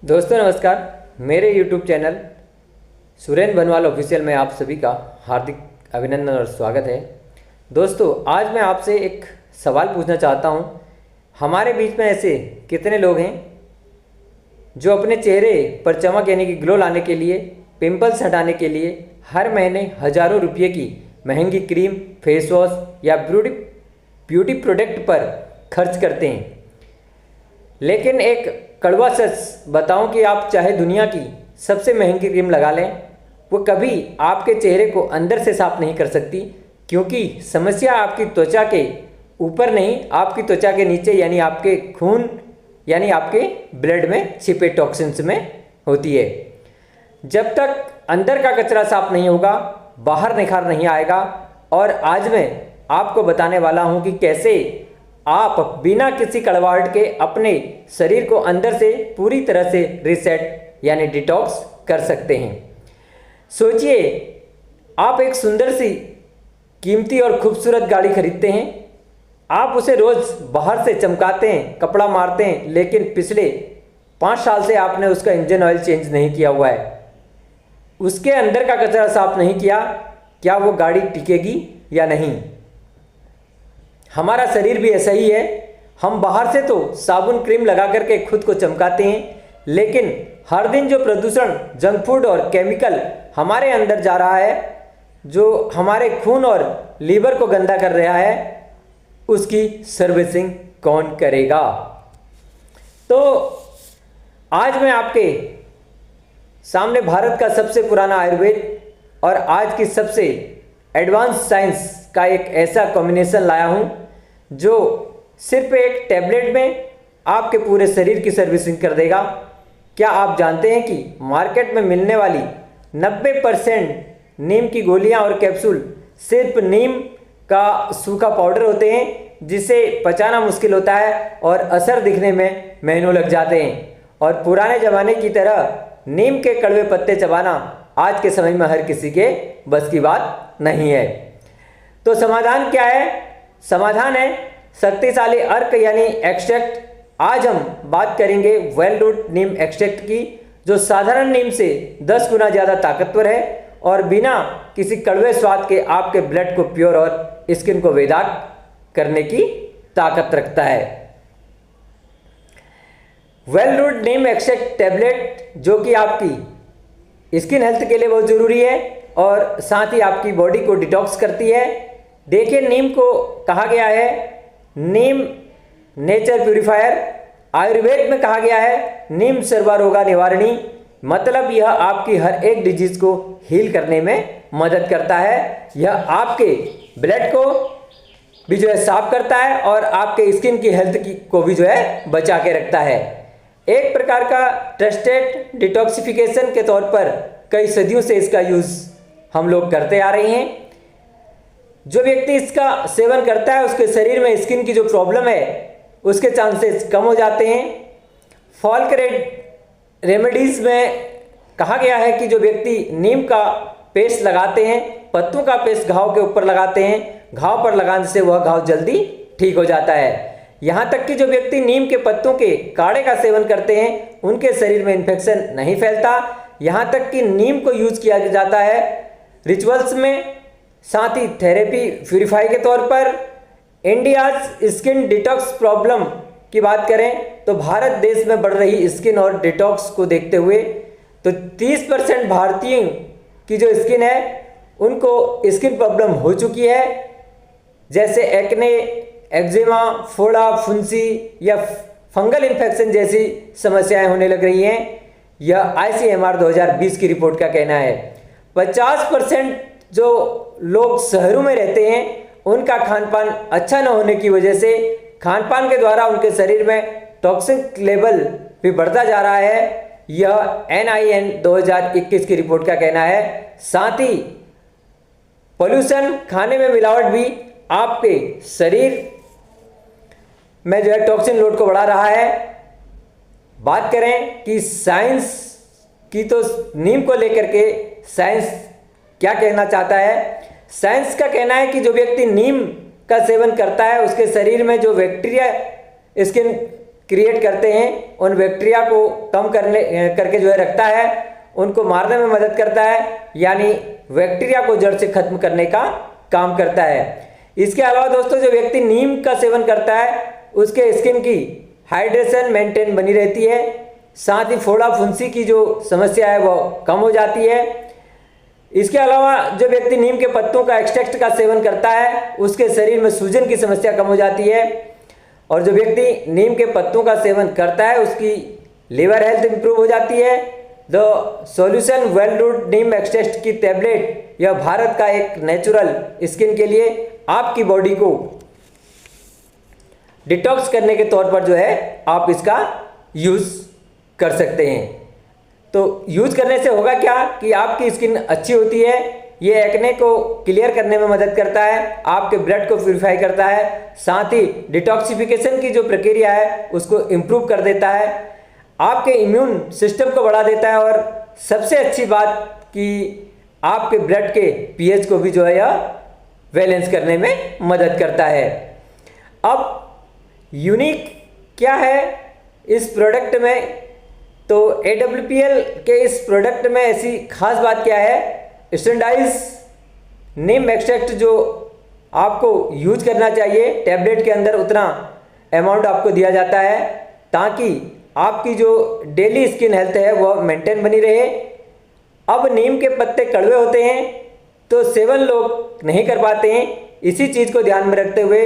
दोस्तों नमस्कार। मेरे YouTube चैनल सुरेंद्र बनवाल ऑफिशियल में आप सभी का हार्दिक अभिनंदन और स्वागत है। दोस्तों आज मैं आपसे एक सवाल पूछना चाहता हूं। हमारे बीच में ऐसे कितने लोग हैं जो अपने चेहरे पर चमक यानी कि ग्लो लाने के लिए, पिंपल्स हटाने के लिए हर महीने हज़ारों रुपये की महंगी क्रीम, फेस वॉश या ब्यूटी प्रोडक्ट पर खर्च करते हैं। लेकिन एक कड़वा सच बताऊं कि आप चाहे दुनिया की सबसे महंगी क्रीम लगा लें, वो कभी आपके चेहरे को अंदर से साफ नहीं कर सकती, क्योंकि समस्या आपकी त्वचा के ऊपर नहीं, आपकी त्वचा के नीचे यानी आपके खून यानी आपके ब्लड में छिपे टॉक्सिन्स में होती है। जब तक अंदर का कचरा साफ नहीं होगा, बाहर निखार नहीं आएगा। और आज मैं आपको बताने वाला हूं कि कैसे आप बिना किसी कड़वाहट के अपने शरीर को अंदर से पूरी तरह से रीसेट यानी डिटॉक्स कर सकते हैं। सोचिए, आप एक सुंदर सी कीमती और खूबसूरत गाड़ी खरीदते हैं। आप उसे रोज़ बाहर से चमकाते हैं, कपड़ा मारते हैं, लेकिन पिछले 5 साल से आपने उसका इंजन ऑयल चेंज नहीं किया हुआ है, उसके अंदर का कचरा साफ नहीं किया। क्या वो गाड़ी टिकेगी या नहीं? हमारा शरीर भी ऐसा ही है। हम बाहर से तो साबुन क्रीम लगा करके खुद को चमकाते हैं, लेकिन हर दिन जो प्रदूषण, जंक फूड और केमिकल हमारे अंदर जा रहा है, जो हमारे खून और लीवर को गंदा कर रहा है, उसकी सर्विसिंग कौन करेगा? तो आज मैं आपके सामने भारत का सबसे पुराना आयुर्वेद और आज की सबसे एडवांस साइंस का एक ऐसा कॉम्बिनेशन लाया हूं जो सिर्फ एक टैबलेट में आपके पूरे शरीर की सर्विसिंग कर देगा। क्या आप जानते हैं कि मार्केट में मिलने वाली 90% नीम की गोलियां और कैप्सूल सिर्फ नीम का सूखा पाउडर होते हैं, जिसे पचाना मुश्किल होता है और असर दिखने में महीनों लग जाते हैं। और पुराने ज़माने की तरह नीम के कड़वे पत्ते चबाना आज के समय में हर किसी के बस की बात नहीं है। तो समाधान क्या है? समाधान है शक्तिशाली अर्क यानी एक्सट्रैक्ट। आज हम बात करेंगे वेल रूट नीम एक्सट्रैक्ट की, जो साधारण नीम से 10 गुना ज़्यादा ताकतवर है और बिना किसी कड़वे स्वाद के आपके ब्लड को प्योर और स्किन को वेदाक करने की ताकत रखता है। Well root neem extract tablet, जो कि आपकी स्किन हेल्थ के लिए बहुत ज़रूरी है और साथ ही आपकी बॉडी को डिटॉक्स करती है। देखिए, नीम को कहा गया है नीम नेचर प्यूरिफायर। आयुर्वेद में कहा गया है नीम सर्वरोगा निवारणी। मतलब यह आपकी हर एक डिजीज को हील करने में मदद करता है। यह आपके ब्लड को भी जो है साफ करता है और आपके स्किन की हेल्थ की को भी जो है बचा के रखता है। एक प्रकार का ट्रस्टेड डिटॉक्सिफिकेशन के तौर पर कई सदियों से इसका यूज़ हम लोग करते आ रहे हैं। जो व्यक्ति इसका सेवन करता है, उसके शरीर में स्किन की जो प्रॉब्लम है उसके चांसेस कम हो जाते हैं। फॉल्क रेमेडीज में कहा गया है कि जो व्यक्ति नीम का पेस्ट लगाते हैं, पत्तों का पेस्ट घाव के ऊपर लगाते हैं, घाव पर लगाने से वह घाव जल्दी ठीक हो जाता है। यहाँ तक कि जो व्यक्ति नीम के पत्तों के काढ़े का सेवन करते हैं, उनके शरीर में इन्फेक्शन नहीं फैलता। यहाँ तक कि नीम को यूज किया जाता है रिचुअल्स में, साथ ही थेरेपी प्यूरिफाई के तौर पर। इंडियाज स्किन डिटॉक्स प्रॉब्लम की बात करें तो भारत देश में बढ़ रही स्किन और डिटॉक्स को देखते हुए तो 30% भारतीयों की जो स्किन है उनको स्किन प्रॉब्लम हो चुकी है, जैसे एक्ने, एक्जिमा, फोड़ा, फुंसी या फंगल इन्फेक्शन जैसी समस्याएं होने लग रही हैं। यह ICMR 2020 की रिपोर्ट का कहना है। 50% जो लोग शहरों में रहते हैं, उनका खानपान अच्छा न होने की वजह से खानपान के द्वारा उनके शरीर में टॉक्सिक लेवल भी बढ़ता जा रहा है। यह NIN 2021 की रिपोर्ट का कहना है। साथ ही पोल्यूशन, खाने में मिलावट भी आपके शरीर में जो है टॉक्सिन लोड को बढ़ा रहा है। बात करें कि साइंस की, तो नीम को लेकर के साइंस क्या कहना चाहता है? साइंस का कहना है कि जो व्यक्ति नीम का सेवन करता है, उसके शरीर में जो बैक्टीरिया स्किन क्रिएट करते हैं, उन बैक्टीरिया को कम करके जो है रखता है, उनको मारने में मदद करता है, यानी बैक्टीरिया को जड़ से खत्म करने का काम करता है। इसके अलावा दोस्तों जो व्यक्ति नीम का सेवन करता है उसके स्किन की हाइड्रेशन मेंटेन बनी रहती है, साथ ही फोड़ा फुंसी की जो समस्या है वो कम हो जाती है। इसके अलावा जो व्यक्ति नीम के पत्तों का एक्सट्रैक्ट का सेवन करता है उसके शरीर में सूजन की समस्या कम हो जाती है, और जो व्यक्ति नीम के पत्तों का सेवन करता है उसकी लिवर हेल्थ इंप्रूव हो जाती है। The solution well root neem extract की टैबलेट, यह भारत का एक नेचुरल स्किन के लिए आपकी बॉडी को डिटॉक्स करने के तौर पर जो है आप इसका यूज़ कर सकते हैं। तो यूज़ करने से होगा क्या कि आपकी स्किन अच्छी होती है, ये एक्ने को क्लियर करने में मदद करता है, आपके ब्लड को प्यूरिफाई करता है, साथ ही डिटॉक्सिफिकेशन की जो प्रक्रिया है उसको इम्प्रूव कर देता है, आपके इम्यून सिस्टम को बढ़ा देता है, और सबसे अच्छी बात कि आपके ब्लड के पीएच को भी जो है यह बैलेंस करने में मदद करता है। अब यूनिक क्या है इस प्रोडक्ट में, तो AWPL के इस प्रोडक्ट में ऐसी खास बात क्या है, स्टैंडर्डाइज नीम एक्सट्रैक्ट जो आपको यूज करना चाहिए टैबलेट के अंदर उतना अमाउंट आपको दिया जाता है ताकि आपकी जो डेली स्किन हेल्थ है वह मेंटेन बनी रहे। अब नीम के पत्ते कड़वे होते हैं तो सेवन लोग नहीं कर पाते हैं, इसी चीज़ को ध्यान में रखते हुए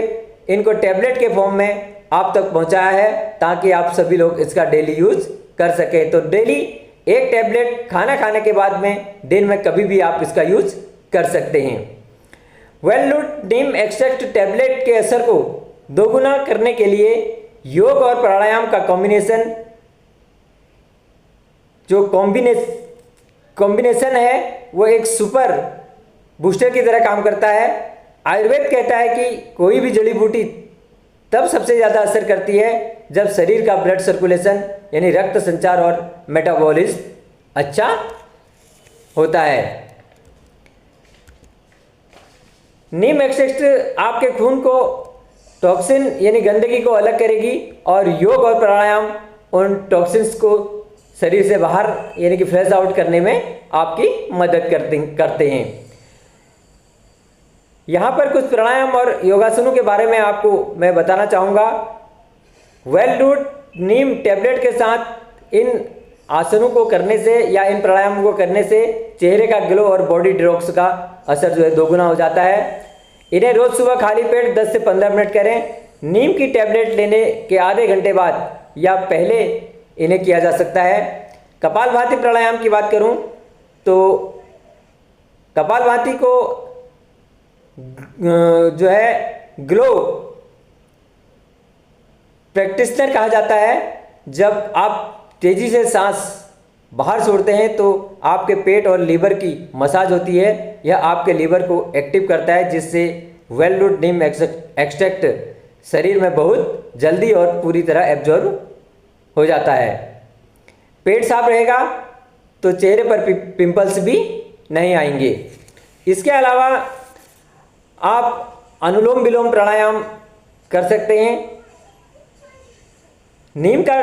इनको टैबलेट के फॉर्म में आप तक पहुंचाया है ताकि आप सभी लोग इसका डेली यूज कर सकें। तो डेली एक टैबलेट खाना खाने के बाद में दिन में कभी भी आप इसका यूज कर सकते हैं। Well root neem extract tablet के असर को दोगुना करने के लिए योग और प्राणायाम का कॉम्बिनेशन जो कॉम्बिनेशन है वो एक सुपर बूस्टर की तरह काम करता है। आयुर्वेद कहता है कि कोई भी जड़ी बूटी तब सबसे ज़्यादा असर करती है जब शरीर का ब्लड सर्कुलेशन यानी रक्त संचार और मेटाबॉलिज्म अच्छा होता है। नीम एक्सट्रैक्ट आपके खून को टॉक्सिन यानी गंदगी को अलग करेगी और योग और प्राणायाम उन टॉक्सिन्स को शरीर से बाहर यानी कि फ्लश आउट करने में आपकी मदद करते हैं। यहाँ पर कुछ प्राणायाम और योगासनों के बारे में आपको मैं बताना चाहूँगा। वेल रूट नीम टैबलेट के साथ इन आसनों को करने से या इन प्राणायामों को करने से चेहरे का ग्लो और बॉडी डिटॉक्स का असर जो है दोगुना हो जाता है। इन्हें रोज़ सुबह खाली पेट 10 से 15 मिनट करें। नीम की टैबलेट लेने के आधे घंटे बाद या पहले इन्हें किया जा सकता है। कपालभाति प्राणायाम की बात करूं तो कपालभाति को जो है ग्लो प्रैक्टिशनर कहा जाता है। जब आप तेजी से सांस बाहर छोड़ते हैं तो आपके पेट और लीवर की मसाज होती है, यह आपके लीवर को एक्टिव करता है जिससे वेल रूट नीम एक्सट्रैक्ट शरीर में बहुत जल्दी और पूरी तरह एब्जॉर्ब हो जाता है। पेट साफ रहेगा तो चेहरे पर पिंपल्स भी नहीं आएंगे। इसके अलावा आप अनुलोम विलोम प्राणायाम कर सकते हैं। नीम का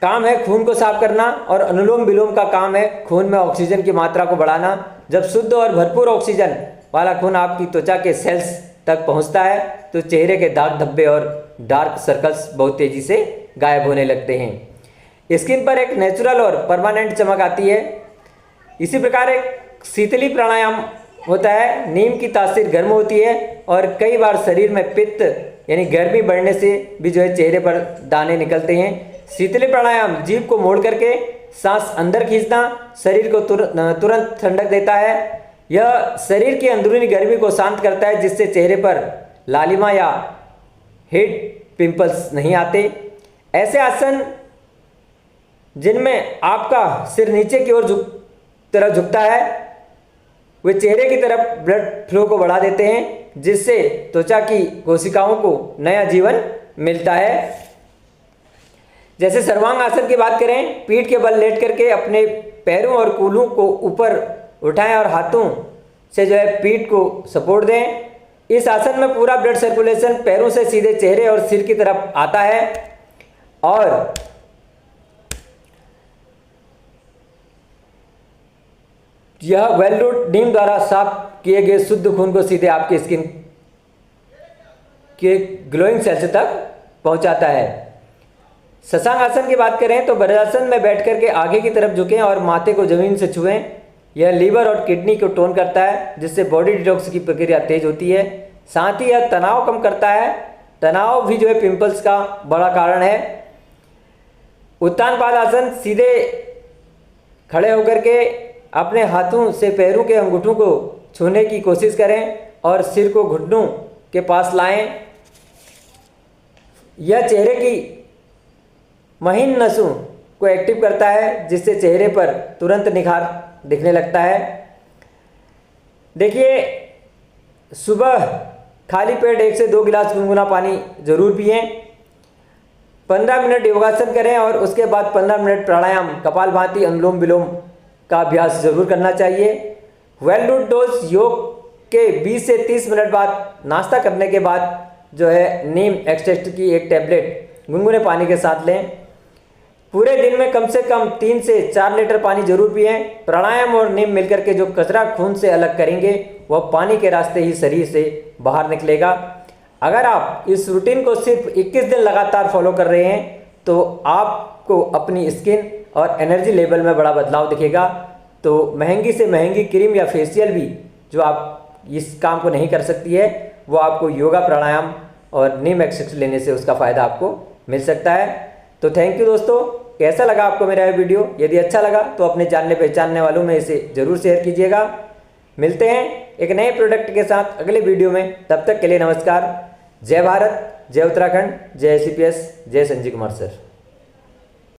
काम है खून को साफ करना और अनुलोम विलोम का काम है खून में ऑक्सीजन की मात्रा को बढ़ाना। जब शुद्ध और भरपूर ऑक्सीजन वाला खून आपकी त्वचा के सेल्स तक पहुंचता है तो चेहरे के दाग धब्बे और डार्क सर्कल्स बहुत तेजी से गायब होने लगते हैं। स्किन पर एक नेचुरल और परमानेंट चमक आती है। इसी प्रकार एक शीतली प्राणायाम होता है। नीम की तासीर गर्म होती है और कई बार शरीर में पित्त यानी गर्मी बढ़ने से भी जो है चेहरे पर दाने निकलते हैं। शीतली प्राणायाम जीभ को मोड़ करके सांस अंदर खींचना शरीर को तुरंत ठंडक देता है। यह शरीर की अंदरूनी गर्मी को शांत करता है जिससे चेहरे पर लालिमा या हेड पिंपल्स नहीं आते। ऐसे आसन जिनमें आपका सिर नीचे की ओर तरफ झुकता है वे चेहरे की तरफ ब्लड फ्लो को बढ़ा देते हैं जिससे त्वचा की कोशिकाओं को नया जीवन मिलता है। जैसे सर्वांग आसन की बात करें, पीठ के बल लेट करके अपने पैरों और कूल्हों को ऊपर उठाएं और हाथों से जो है पीठ को सपोर्ट दें। इस आसन में पूरा ब्लड सर्कुलेशन पैरों से सीधे चेहरे और सिर की तरफ आता है। और यह वेलरूट नीम द्वारा साफ किए गए शुद्ध खून को सीधे आपकी स्किन के ग्लोइंग सेल्स तक पहुंचाता है। शशांक आसन की बात करें तो वज्रासन में बैठ करके आगे की तरफ झुकें और माथे को जमीन से छुएं। यह लीवर और किडनी को टोन करता है, जिससे बॉडी डिटॉक्स की प्रक्रिया तेज होती है। साथ ही यह तनाव कम करता है। तनाव भी जो है पिंपल्स का बड़ा कारण है। उत्तान पाद आसन, सीधे खड़े होकर के अपने हाथों से पैरों के अंगूठों को छूने की कोशिश करें और सिर को घुटनों के पास लाएं। यह चेहरे की महीन नसों को एक्टिव करता है, जिससे चेहरे पर तुरंत निखार दिखने लगता है। देखिए, सुबह खाली पेट 1 से 2 गिलास गुनगुना पानी जरूर पिएं। 15 मिनट योगासन करें और उसके बाद 15 मिनट प्राणायाम, कपालभाति, अनुलोम विलोम का अभ्यास जरूर करना चाहिए। वेलरूट डोज योग के 20 से 30 मिनट बाद नाश्ता करने के बाद जो है नीम एक्सट्रैक्ट की एक टैबलेट गुनगुने पानी के साथ लें। पूरे दिन में कम से कम 3 से 4 लीटर पानी जरूर पिएं। प्राणायाम और नीम मिलकर के जो कचरा खून से अलग करेंगे वह पानी के रास्ते ही शरीर से बाहर निकलेगा। अगर आप इस रूटीन को सिर्फ 21 दिन लगातार फॉलो कर रहे हैं तो आपको अपनी स्किन और एनर्जी लेवल में बड़ा बदलाव दिखेगा। तो महंगी से महंगी क्रीम या फेशियल भी जो आप इस काम को नहीं कर सकती है, वो आपको योगा, प्राणायाम और नीम एक्सट्रैक्ट लेने से उसका फ़ायदा आपको मिल सकता है। तो थैंक यू दोस्तों। कैसा लगा आपको मेरा यह वीडियो? यदि अच्छा लगा तो अपने जानने पहचानने वालों में इसे ज़रूर शेयर कीजिएगा। मिलते हैं एक नए प्रोडक्ट के साथ अगले वीडियो में। तब तक के लिए नमस्कार। जय भारत, जय उत्तराखंड, जय CPS, जय संजीव कुमार सर।